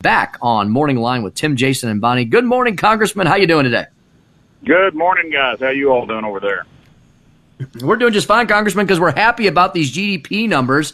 Back on Morning Line with Tim, Jason, and Bonnie. Good morning, Congressman. How you doing today? Good morning, guys. How you all doing over there? We're doing just fine, Congressman, because we're happy about these GDP numbers.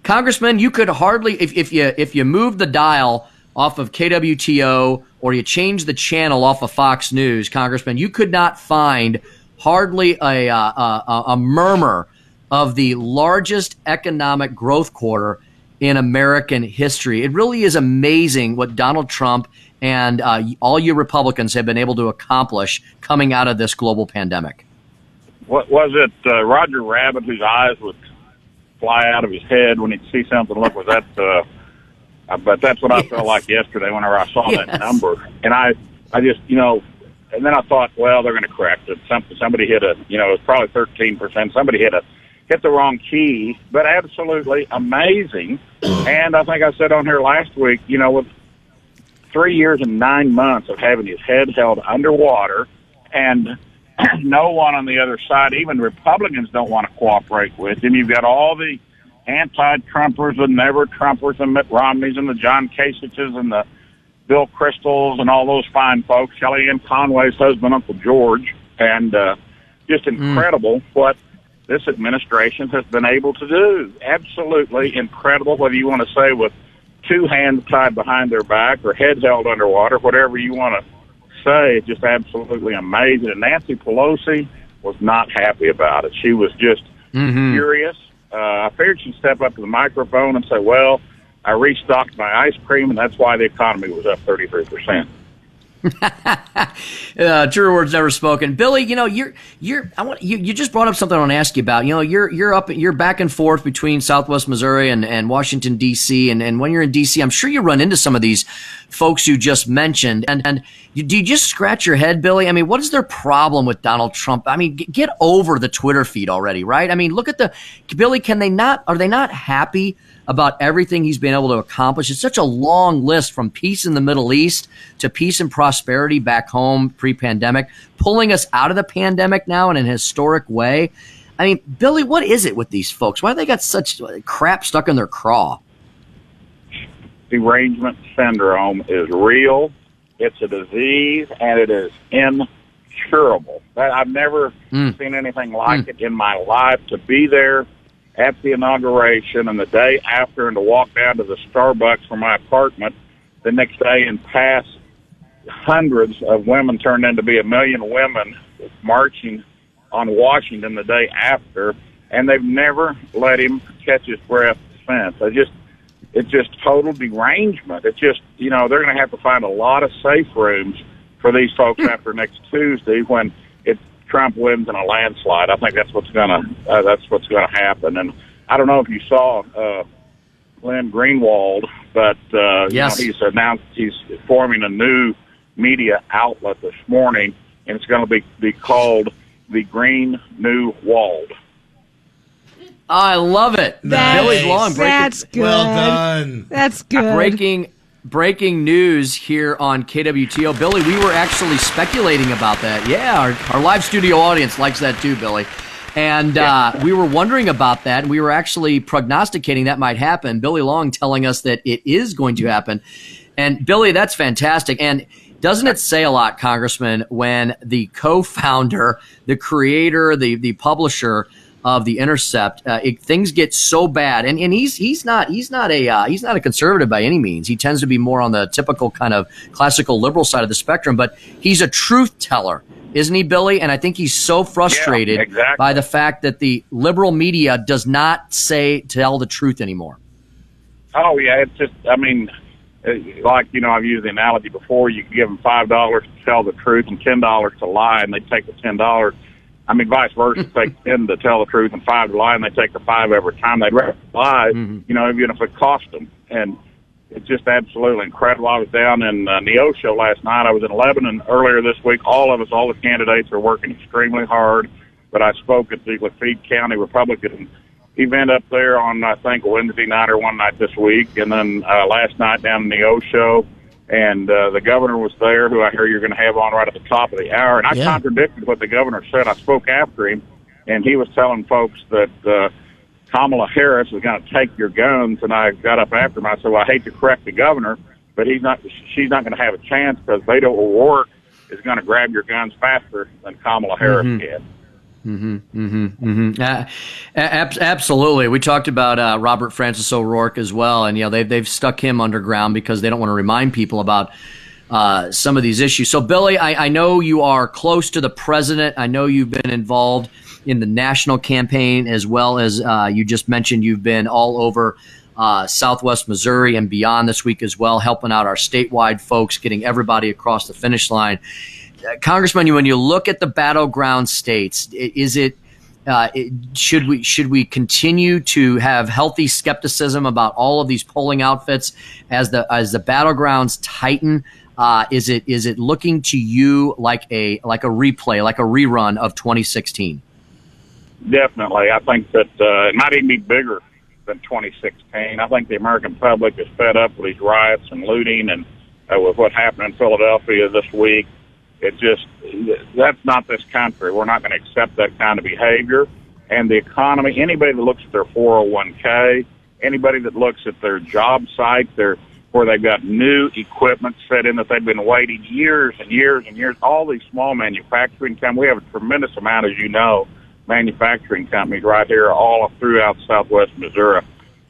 Congressman, you could hardly, if you move the dial off of KWTO or you change the channel off of Fox News, Congressman, you could not find hardly a murmur of the largest economic growth quarter in American history. It really is amazing what Donald Trump and all you Republicans have been able to accomplish coming out of this global pandemic. What was it, Roger Rabbit, whose eyes would fly out of his head when he'd see something? Look, was that? But that's what I felt like yesterday whenever I saw that number, and I just, and then I thought, well, they're going to correct it. Somebody hit it was probably 13%. Somebody hit the wrong key, but absolutely amazing. And I think I said on here last week, with 3 years and 9 months of having his head held underwater and no one on the other side, even Republicans don't want to cooperate with him. You've got all the anti-Trumpers and never-Trumpers and Mitt Romneys and the John Kasich's and the Bill Kristols and all those fine folks, Kellyanne Conway's husband, Uncle George, and just incredible what this administration has been able to do. Absolutely incredible, whether you want to say with two hands tied behind their back or heads held underwater, whatever you want to say. It's just absolutely amazing. And Nancy Pelosi was not happy about it. She was just furious. I figured she'd step up to the microphone and say, well, I restocked my ice cream, and that's why the economy was up 33%. True words never spoken. Billy, you just brought up something I want to ask you about. You're back and forth between Southwest Missouri and Washington D.C. and when you're in D.C., I'm sure you run into some of these folks you just mentioned. And do you just scratch your head, Billy? I mean, what is their problem with Donald Trump? I mean, get over the Twitter feed already, right? I mean, look at Billy. Are they not happy about everything he's been able to accomplish? It's such a long list, from peace in the Middle East to peace and prosperity back home pre-pandemic, pulling us out of the pandemic now in an historic way. I mean, Billy, what is it with these folks? Why they got such crap stuck in their craw? Derangement syndrome is real. It's a disease, and it is incurable. I've never seen anything like it in my life. To be there at the inauguration and the day after, and to walk down to the Starbucks from my apartment the next day and pass hundreds of women, turned into be 1 million women marching on Washington the day after, and they've never let him catch his breath since. It's just total derangement. It's just, they're going to have to find a lot of safe rooms for these folks after next Tuesday when Trump wins in a landslide. I think that's what's gonna happen. And I don't know if you saw Glenn Greenwald, but yes. He's announced he's forming a new media outlet this morning, and it's going to be called the Green New Wald. I love it. Billy Long. That's good. Well done. That's good. Breaking news here on KWTO. Billy, we were actually speculating about that. Yeah, our live studio audience likes that too, Billy. And we were wondering about that, and we were actually prognosticating that might happen. Billy Long telling us that it is going to happen. And Billy, that's fantastic. And doesn't it say a lot, Congressman, when the co-founder, the creator, the publisher of The Intercept, things get so bad, and he's not a conservative by any means. He tends to be more on the typical kind of classical liberal side of the spectrum, but he's a truth teller, isn't he, Billy? And I think he's so frustrated by the fact that the liberal media does not tell the truth anymore. Oh yeah, it's just, I mean, like, I've used the analogy before. You can give them $5 to tell the truth and $10 to lie, and they take the $10. I mean, vice versa. Take 10 to tell the truth and 5 to lie, and they take the 5 every time. They'd rather lie, even if it cost them. And it's just absolutely incredible. I was down in Neosho last night. I was in Lebanon earlier this week. All the candidates are working extremely hard. But I spoke at the Lafitte County Republican event up there on, I think, Wednesday night or one night this week. And then last night down in Neosho. And the governor was there, who I hear you're going to have on right at the top of the hour. And I contradicted what the governor said. I spoke after him, and he was telling folks that Kamala Harris is going to take your guns. And I got up after him. I said, well, I hate to correct the governor, but she's not going to have a chance because Beto O'Rourke is going to grab your guns faster than Kamala Harris can. Absolutely. We talked about Robert Francis O'Rourke as well, and they've stuck him underground because they don't want to remind people about some of these issues. So, Billy, I know you are close to the president. I know you've been involved in the national campaign as well as you just mentioned. You've been all over Southwest Missouri and beyond this week as well, helping out our statewide folks, getting everybody across the finish line. Congressman, when you look at the battleground states, should we continue to have healthy skepticism about all of these polling outfits as the battlegrounds tighten? Is it looking to you like a replay, like a rerun of 2016? Definitely, I think that it might even be bigger than 2016. I think the American public is fed up with these riots and looting and with what happened in Philadelphia this week. That's not this country. We're not going to accept that kind of behavior. And the economy, anybody that looks at their 401k, anybody that looks at their job site, where they've got new equipment set in that they've been waiting years and years and years, all these small manufacturing companies, we have a tremendous amount, as you know, manufacturing companies right here all throughout Southwest Missouri.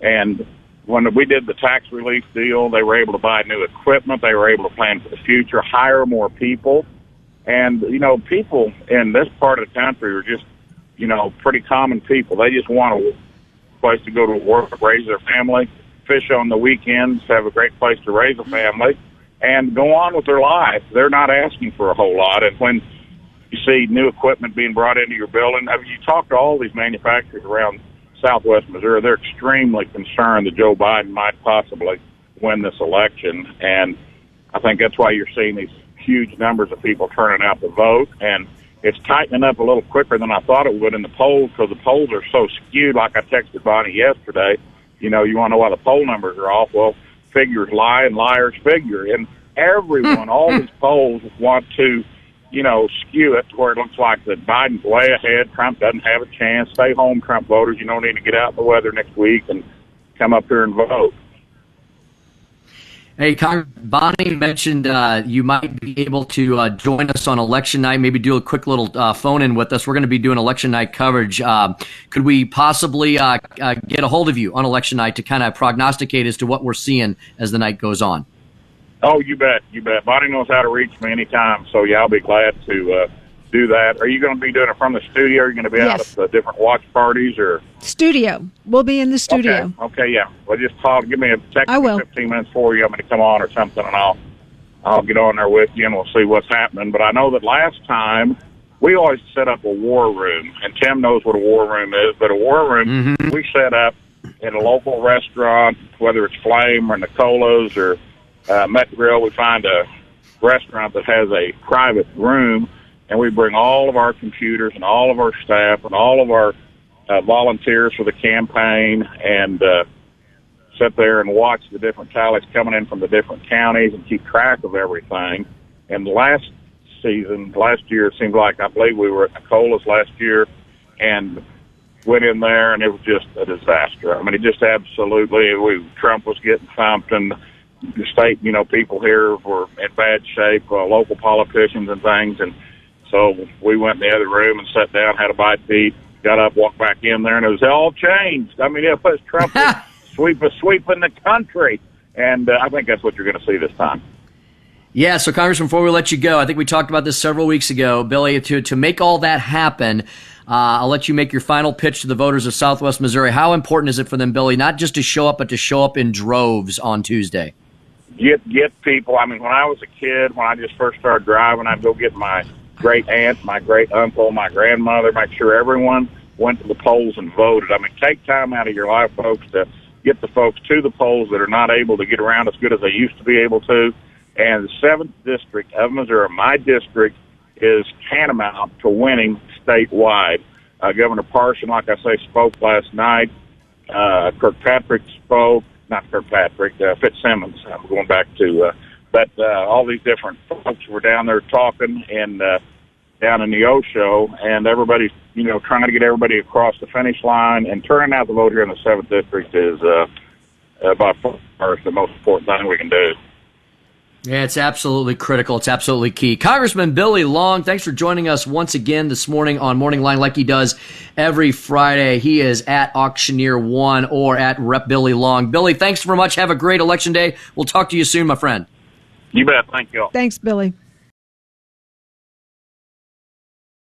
And when we did the tax relief deal, they were able to buy new equipment. They were able to plan for the future, hire more people. And, people in this part of the country are just, pretty common people. They just want a place to go to work, raise their family, fish on the weekends, have a great place to raise a family, and go on with their life. They're not asking for a whole lot. And when you see new equipment being brought into your building, you talk to all these manufacturers around Southwest Missouri, they're extremely concerned that Joe Biden might possibly win this election. And I think that's why you're seeing these huge numbers of people turning out to vote. And it's tightening up a little quicker than I thought it would in the polls because the polls are so skewed. Like I texted Bonnie yesterday, you want to know why the poll numbers are off. Well, figures lie and liars figure. And everyone, all these polls want to, skew it to where it looks like that Biden's way ahead. Trump doesn't have a chance. Stay home, Trump voters. You don't need to get out in the weather next week and come up here and vote. Hey, Bonnie mentioned you might be able to join us on election night, maybe do a quick little phone-in with us. We're going to be doing election night coverage. Could we possibly get a hold of you on election night to kind of prognosticate as to what we're seeing as the night goes on? Oh, you bet. Bonnie knows how to reach me anytime, so yeah, I'll be glad to do that. Are you going to be doing it from the studio? Are you going to be out at the different watch parties or? Studio. We'll be in the studio. Okay, yeah. Well, just give me a text. I will. 15 minutes before you want me to come on or something, and I'll get on there with you, and we'll see what's happening. But I know that last time we always set up a war room, and Tim knows what a war room is. But a war room we set up in a local restaurant, whether it's Flame or Nicolo's or Met Grill. We find a restaurant that has a private room, and we bring all of our computers and all of our staff and all of our volunteers for the campaign and sit there and watch the different tallies coming in from the different counties and keep track of everything. And last year, it seemed like, I believe we were at Nicola's last year and went in there, and it was just a disaster. I mean, it just absolutely, Trump was getting thumped, and the state, people here were in bad shape, local politicians and things. And so we went in the other room and sat down, had a bite to eat, got up, walked back in there, and it was all changed. I mean, it was Trump sweeping the country. And I think that's what you're going to see this time. Yeah, so Congressman, before we let you go, I think we talked about this several weeks ago, Billy, to make all that happen, I'll let you make your final pitch to the voters of Southwest Missouri. How important is it for them, Billy, not just to show up, but to show up in droves on Tuesday? Get people. I mean, when I was a kid, when I just first started driving, I'd go get my great aunt, my great uncle, my grandmother, make sure everyone went to the polls and voted. I mean, take time out of your life, folks, to get the folks to the polls that are not able to get around as good as they used to be able to. And the 7th District of Missouri, my district, is tantamount to winning statewide. Governor Parson, like I say, spoke last night. Kirkpatrick spoke. Not Kirkpatrick, Fitzsimmons. I'm going back to but all these different folks were down there talking and down in the O show, and everybody's, trying to get everybody across the finish line. And turning out the vote here in the 7th District is by far the most important thing we can do. Yeah, it's absolutely critical. It's absolutely key. Congressman Billy Long, thanks for joining us once again this morning on Morning Line like he does every Friday. He is at Auctioneer One or at Rep Billy Long. Billy, thanks very much. Have a great election day. We'll talk to you soon, my friend. You bet. Thank you all. Thanks, Billy.